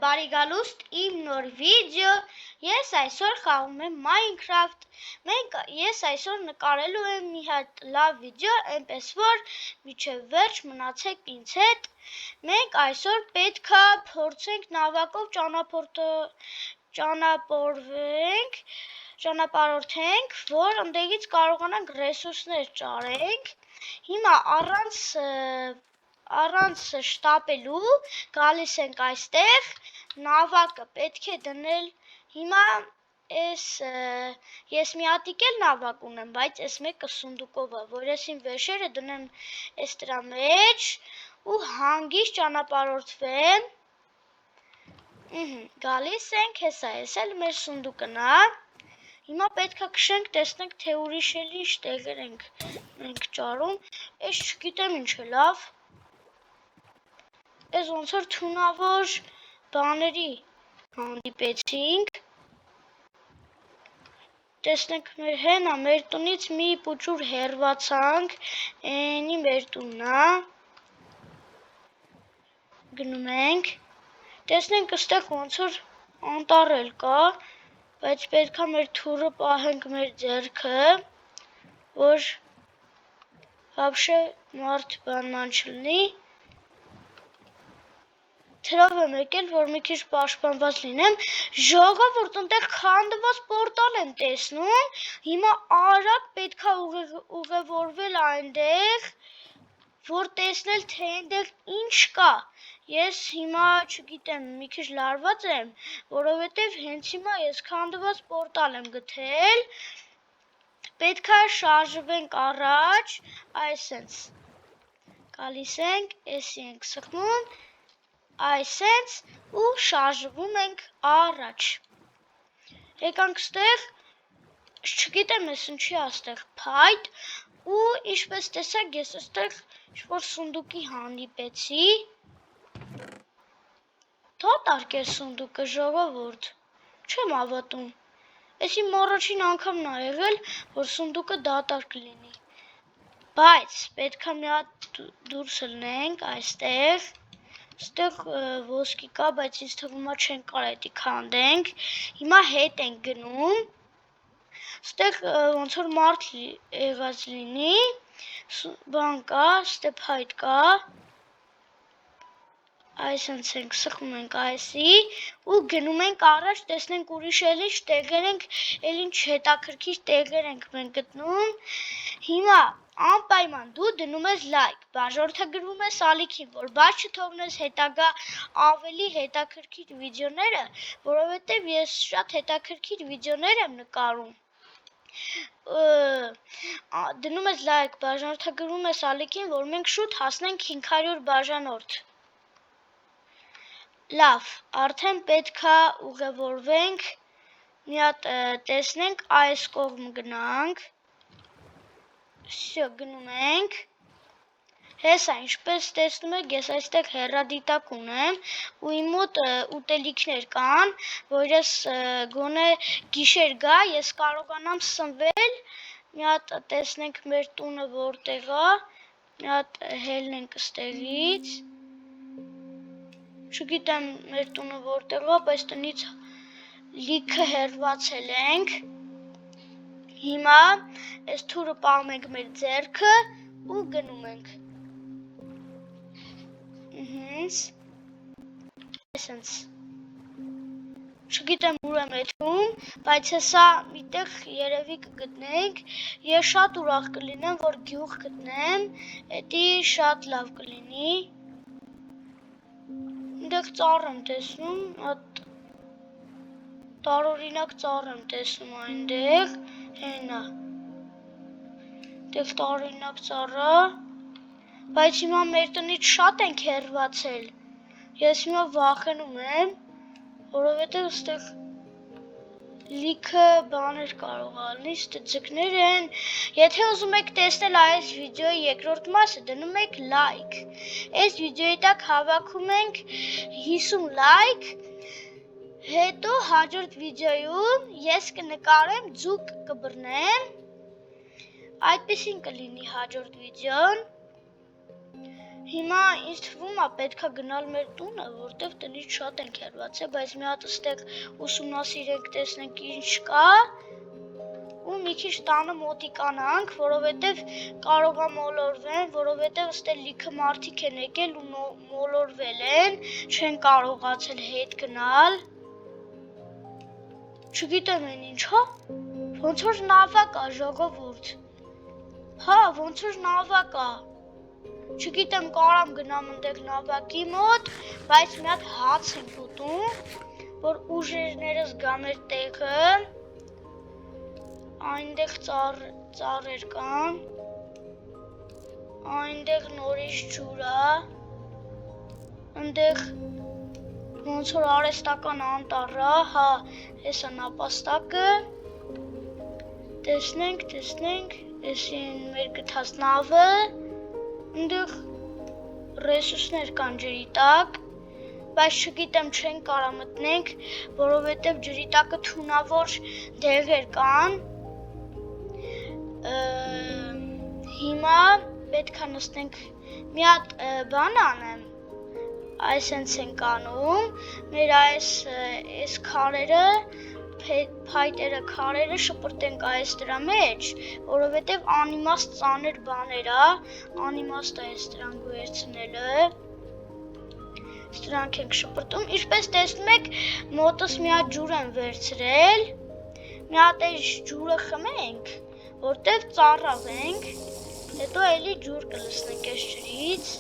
բարի գալուստ իմ նոր վիդեո, ես այսօր խաղում եմ Minecraft, ես այսօր նկարելու եմ մի հատ լավ վիդեո, այնպես որ մինչև վերջ մնացեք ինձ հետ, մենք այսօր պետք է փորձենք նավակով ճանապարհորդենք, որ ընդեղից կարողանանք ռեսուրսներ ճարենք, հիմա առանց շտապելու գալիս ենք այստեղ, նավակը պետք է դնել, հիմա ես մի հատիկ էլ նավակ ունեմ, բայց ես մեկը սունդուկով է, որ ես իմ վեշերը դնեմ ես դրա մեջ ու հանգիստ ճանապարհորդվեմ, գալիս ենք, հեսա ես էլ մեր սունդուկն է, հիմա պետք է քշենք, տեսնենք թե ուրիշ էլ ինչ տեղեր ենք ճարում, ես չգիտեմ ինչ է լավ, ես ոնց որ թունավոր բաների հանդիպեցինք, տեսնենք մեր հենա, մեր տնից մի փուչուր հեռվացանք, էնի մեր տունն է, գնում ենք, տեսնենք ստեղ ոնց որ անտառ կա, բայց պետք է մեր թուրը պահենք մեր ձեռքը, որ вообще մարդ բանման չլինի, Թրով եմ եկել, որ մի քիչ պաշտպանված լինեմ, ժողովուրդ ընդեղ քանդված պորտալ եմ տեսնում, հիմա արագ պետք է ուղևորվել այնտեղ, որ տեսնել թե այնտեղ ինչ կա, ես հիմա չգիտեմ, մի քիչ լարված եմ, որովհետև հենց հիմա ես քանդված պորտալ եմ գտել, պետք է շարժվենք առաջ, այսենց, գալիս ենք, էսի ենք սխմում, այսենց ու շարժվում ենք առաջ, եկանք ստեղ, չգիտեմ ես ինչի աստեղ փայտ ու ինչպես տեսակ ես ստեղ ինչ-որ սունդուկի հանդիպեցի, դատարկ է սունդուկը ժողովուրդ, չեմ հավատում, ես իմ առաջին անգամն է եղել, որ սունդուկը դատարկ լինի, բայց պետք է մի հատ դուրս ելնենք այստեղ, Ստեղ ոսկի կա, բայց ինձ թվում է չենք կարող էդի քանդենք, հիմա հետ ենք գնում, ստեղ ոնց որ մարդ եղած լինի, բան կա, ստեղ փայտ կա, այսենց ենք սխում ենք այսի ու գնում ենք առաջ, տեսնենք ուրիշ էլ ինչ տեղեր ենք, էլ ինչ հետաքրքիր տեղեր ենք մենք գտնում, հիմա անպայման դու դնում ես լայք, բաժորդագրվում ես ալիքին, որ բաց չթողնես հետագա ավելի հետաքրքիր վիդեոները, որովհետև ես շատ հետաքրքիր վիդեոներ եմ նկարում, դնում ես լայք, բաժանորդագրվում ես ալիքին, որ մենք շուտ հասնենք 500 բաժանորդ, լավ, արդեն պետք է ուղևորվենք, մի հատ տեսնենք այս կողմ գնանք, Всё, գնում ենք, հեսա, ինչպես տեսնում եք, ես այստեղ հեռադիտակ ունեմ ու իմ մոտ ուտելիքներ կան, որ ես գոնե գիշեր գա, ես կարողանամ սնվել, մի հատ տեսնենք մեր տունը որտեղ է, մի հատ հելնենք ստեղից, չգիտեմ մեր տունը որտեղ է, բայց տնից լիքը հեռացել ենք, Հիմա այս թուրը պահում ենք մեր ձեռքը ու գնում ենք, այսենց, չգիտեմ ուր եմ եթում, բայց հեսա միտեղ երևի կգտնենք, ես շատ ուրախ կլինեմ, որ գյուղ գտնեմ, էդի շատ լավ կլինի, ինդեղ ծառ եմ տեսնում, տարօրինակ ծառ եմ տեսնում այնտեղ, հենա, դեղ տարօրինակ ծառը, բայց հիմա մեր տնից շատ ենք հեռացել, ես հիմա վախենում եմ, որովհետև ստեղ լիքը բաներ կարող ալնի, ստեղ ձկներ են, եթե ուզում եք տեսնել այս վիդեոյի երկրորդ մասը, դնում եք լայք, այս վիդեոյի տակ հավաքում ենք 50 լայք, հետո հաջորդ վիդեոյում ես կնկարեմ, ձուկ կբռնեմ, այդպեսին կլինի հաջորդ վիդեոն, Հիմա ինձ թվում է պետքա գնալ մեր տունը, որտեղ տնից շատ ենք հեռացել, բայց մի հատ ստեղ ուսումնասիրենք, տեսնենք ինչ կա, ու մի քիչ տանը մոտիկանանք, որովհետև կարող է մոլորվեն, որովհետև ստեղ լիքը մարդիկ են եկել ու մոլորվել են, չեն կարողացել հետ գնալ։ Չգիտեմ են ինչ, հա, ոնց որ նավակ է, ժողովուրդ, հա, ոնց որ նավակ է, չգիտեմ կարամ գնամ ընդեղ նավակի մոտ, բայց մի հատ հաց ենք ուտում, որ ուժերներս գա մեր տեղը, այնտեղ ծառեր կան, այնտեղ նորից ջուր է, այնտեղ ոնց որ արհեստական անտառ է, հա, հես է նապաստակը, տեսնենք, էսի են մեր գտած նավը, այնտեղ ռեսուրսներ կան ջրի տակ, բայց չգիտեմ չեն կարա մտնենք, որովհետև ջրի տակը թունավոր դեղեր կան, հիմա պետք է նստենք մի հատ բան անեմ, այսենց ենք անում, մեր այս քարերը, փայտերը քարերը շպրտենք այս դրա մեջ, որովհետև անիմաստ ծանր բաներ է, անիմաստ է այս դրանք վերցնելը, դրանք ենք շպրտում, ինչպես տեսնում եք, մոտս մի հատ ջուր եմ վերցրել, մի հատ այս ջուրը խմենք, որտև ծառավենք, հետո էլի ջուր կլսնենք այս ջրից,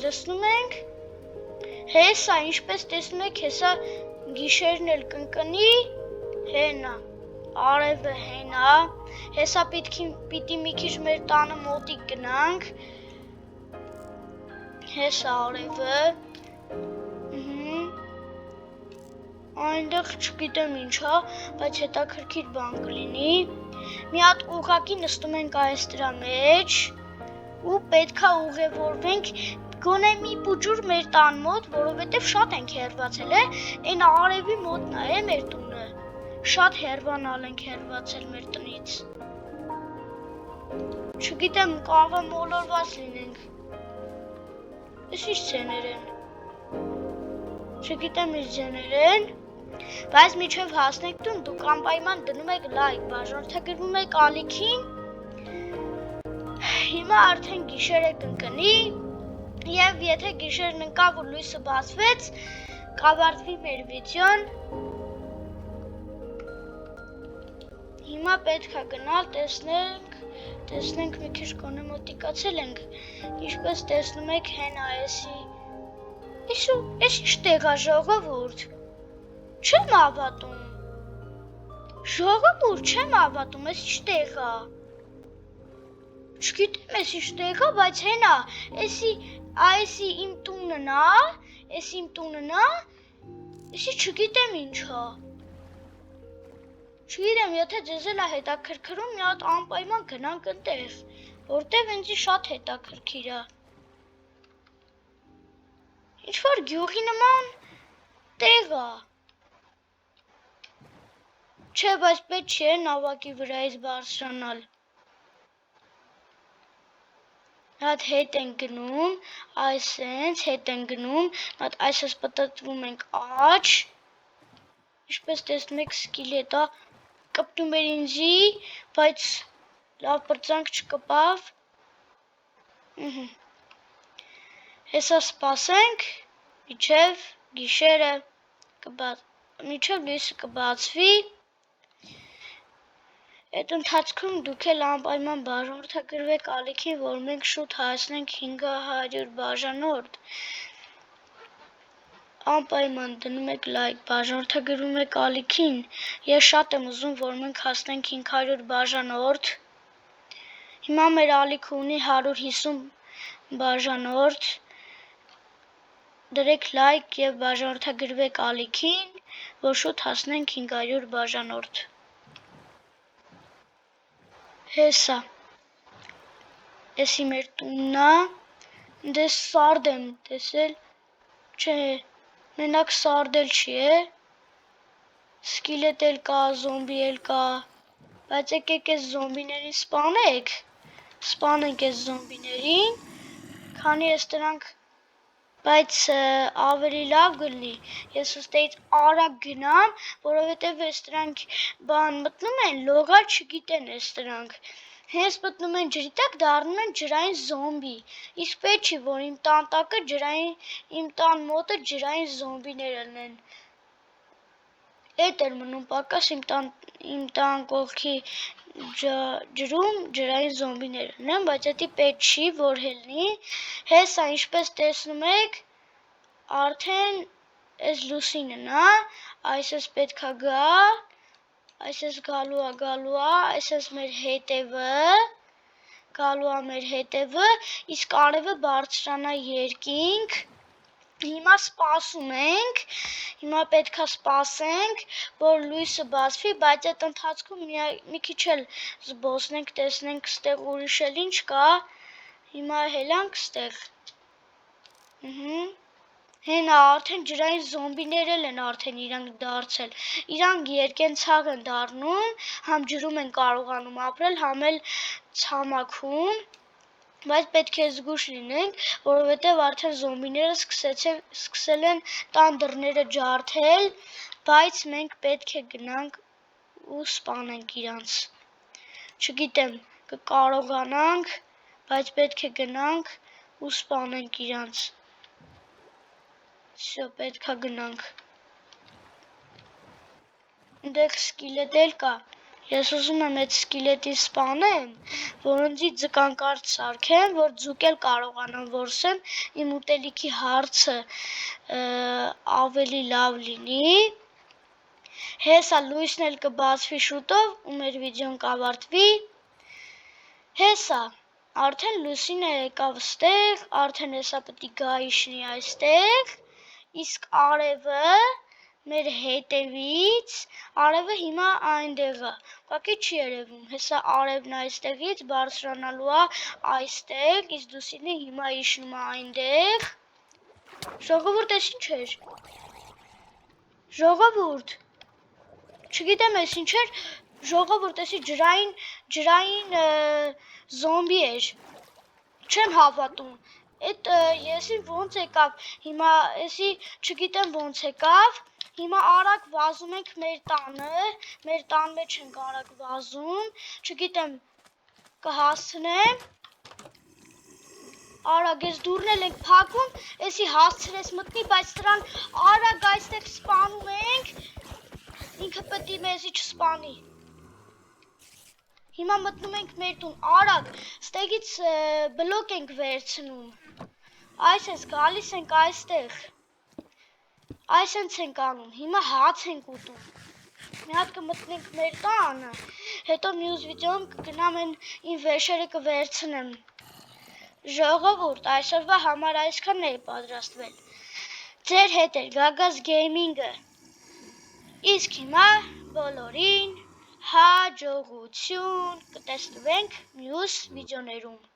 լսնում ենք, հեսա, ինչպես տեսնում եք, հեսա գիշերն էլ կնկնի, հենա, արևը հենա, հեսա պիտի մի քիչ մեր տանը մոտիկ գնանք, հեսա արևը, այնտեղ չգիտեմ ինչ է, բայց հետաքրքիր բան կլինի, մի հատ ուղղակի նստում ենք այս դրա մեջ ու պետքա ուղևորվենք գոնե մի փուջուր մեր տան մոտ, որովհետև շատ ենք հեռացել այն արևի մոտն է մեր տունը, շատ հեռանալ ենք հեռացել մեր տնից, չգիտեմ կարող է մոլորված լինենք, Ես ինչ ձեներ են, չգիտեմ ինչ ձեներ են, բայց միջև հասնեք տուն, դուք անպայման դնում եք լայք, բաժանորդագրվում եք ալիքին, հիմա արդեն գիշեր է կնկնի, և եթե գիշերն ընկա, որ լույսը բացվեց, կավարտվի մեր վիդեոն, հիմա պետք է գնալ, տեսնենք մի քիչ կոնե մոտիկացել ենք, ինչպես տեսնում եք հենա էսի, ես ինչ տեղ է ժողովուրդ, չեմ ավատում, ժողովուրդ չեմ ավատում, ես ինչ տեղ է, չգիտեմ ես ինչ տեղ է, բայց հենա, էսի իմ տունն է, էսի չգիտեմ ինչ է, Չգիտեմ, եթե ձեզ էլ է հետաքրքրում, մի հատ անպայման գնանք ընտեղ, որտև ինձի շատ հետաքրքիր է։ Ինչ-որ գյուղի նման տեղ է։ Չէ, բայց պետք չէ նավակի վրայից բարձրանալ։ Հատ հետ են գնում, այսենց հետ են գնում, հատ այսպես պտտվում ենք աջ, ինչպես տեսնում եք սկիլետ է, կպտում էր ինձի, բայց լավ պրծանք չկպավ, հեսա սպասենք, միջև գիշերը, միջև լույսը կբացվի, այդ ընթացքում դուք էլ անպայման բաժանորդագրվեք ալիքին, որ մենք շուտ հասնենք 500 բաժանորդ, անպայման դնում եք լայք, բաժանորդագրվում եք ալիքին, ես շատ եմ ուզում, որ մենք հասնենք 500 բաժանորդ, հիմա մեր ալիքը ունի 150 բաժանորդ, դրեք լայք և բաժանորդագրվեք ալիքին, որ շուտ հասնենք 500 բաժանորդ, հեսա, էսի մեր տուննա, դես սարդ եմ տեսել, չէ, մենակ սարդ էլ չի է, սկիլետ էլ կա, զոմբի էլ կա, բայց եկեք ես զոմբիներին սպանեք, Սպանենք այս զոմբիներին, քանի ես դրանք, բայց ավելի լավ գլնի, ես ուստեից արագ գնամ, որովհետև ես դրանք բան մտնում են, լողալ չգիտեն ես դրանք, հենց մտնում են ջրի տակ, դառնում են ջրային զոմբի, իսկ պետք չի, որ իմ տան տակը իմ տան մոտը ջրային զոմբիներ ելնեն, էդ էր մնում պակաս իմ տան կողքի ջրում ջրային զոմբիներ ելնեն, բայց էդի պետք չի, որ ելնի, հեսա ինչպես տեսնում եք, արդեն այս լուսինն է, այս ես պետքա գա, այս ես գալու է, այս ես մեր հետևը, գալու է մեր հետևը, իսկ արևը բարձրանա երկինք, հիմա սպասում ենք, հիմա պետքա սպասենք, որ լույսը բացվի, բայց այդ ընթացքում մի քիչ էլ զբոսնենք, տեսնենք ստեղ ուրիշ էլ ինչ կա, հիմա հելանք ստեղ, հենա արդեն ջրային զոմբիներ են արդեն իրանք դարձել, իրանք երկենցաղ են դառնում, համ ջրում են կարողանում ապրել, համ էլ ցամաքում, բայց պետք է զգույշ լինենք, որովհետև արդեն զոմբիները սկսել են տան դռները ջարդել, բայց մենք պետք է գնանք ու սպանենք իրանց։ Չգիտեմ, կկարողանանք, բայց պետք է գնանք ու սպանենք իրանց։ Всё, պետք է գնանք։ Այնտեղ սկիլետ էլ կա։ Ես ուզում եմ այդ սկիլետի սպանեմ, որոնցից ձկանկարճ սարքեմ, որ ձուկ էլ կարողանամ որսեմ, իմ ուտելիքի հարցը ավելի լավ լինի։ Հեսա լույսն էլ կբացվի շուտով ու մեր վիդեոն կավարտվի։ Հեսա, արդեն լուսինը եկավ ստեղ, արդեն հեսա պետք է գա իջնի այստեղ, իսկ արևը մեր հետևից, արևը հիմա այնտեղ է, ուղղակի չի երևում, հեսա արևն այստեղից բարձրանալու է այստեղ, իսկ լուսինը հիմա իջնում է այնտեղ, ժողովուրդ էս ինչ էր, ժողովուրդ, չգիտեմ էս ինչ էր, ժողովուրդ էսի ջրային զոմբի էր, չեմ հավատում, Էդ եսին ոնց եկավ, հիմա եսի չգիտեմ ոնց եկավ, հիմա արագ վազում ենք մեր տանը, մեր տան մեջ ենք արագ վազում, չգիտեմ կհասցնեմ, արագ ես դուրն ենք փակում, եսի հասցրես մտնի, բայց դրան արագ այստեղ սպանում ենք, ինքը պետք է մեզի չսպանի։ Հիմա մտնում ենք մեր տուն, արագ, ստեղից բլոկ ենք վերցնում, այս ես գալիս ենք այստեղ, այս ենք ենք անում, հիմա հաց ենք ուտում, մի հատ կմտնենք մեր տանը, հետո մյուս վիդեոն կգնամ իմ վերջերը կվերցնեմ, ժողովուրդ, այսօրվա համար այսքանն է պատրաստվել, ձեր հետ էր Գագազ Գեյմինգը, իսկ հիմա բոլորին հաջողություն կտեսնվենք մյուս վիդեոներում։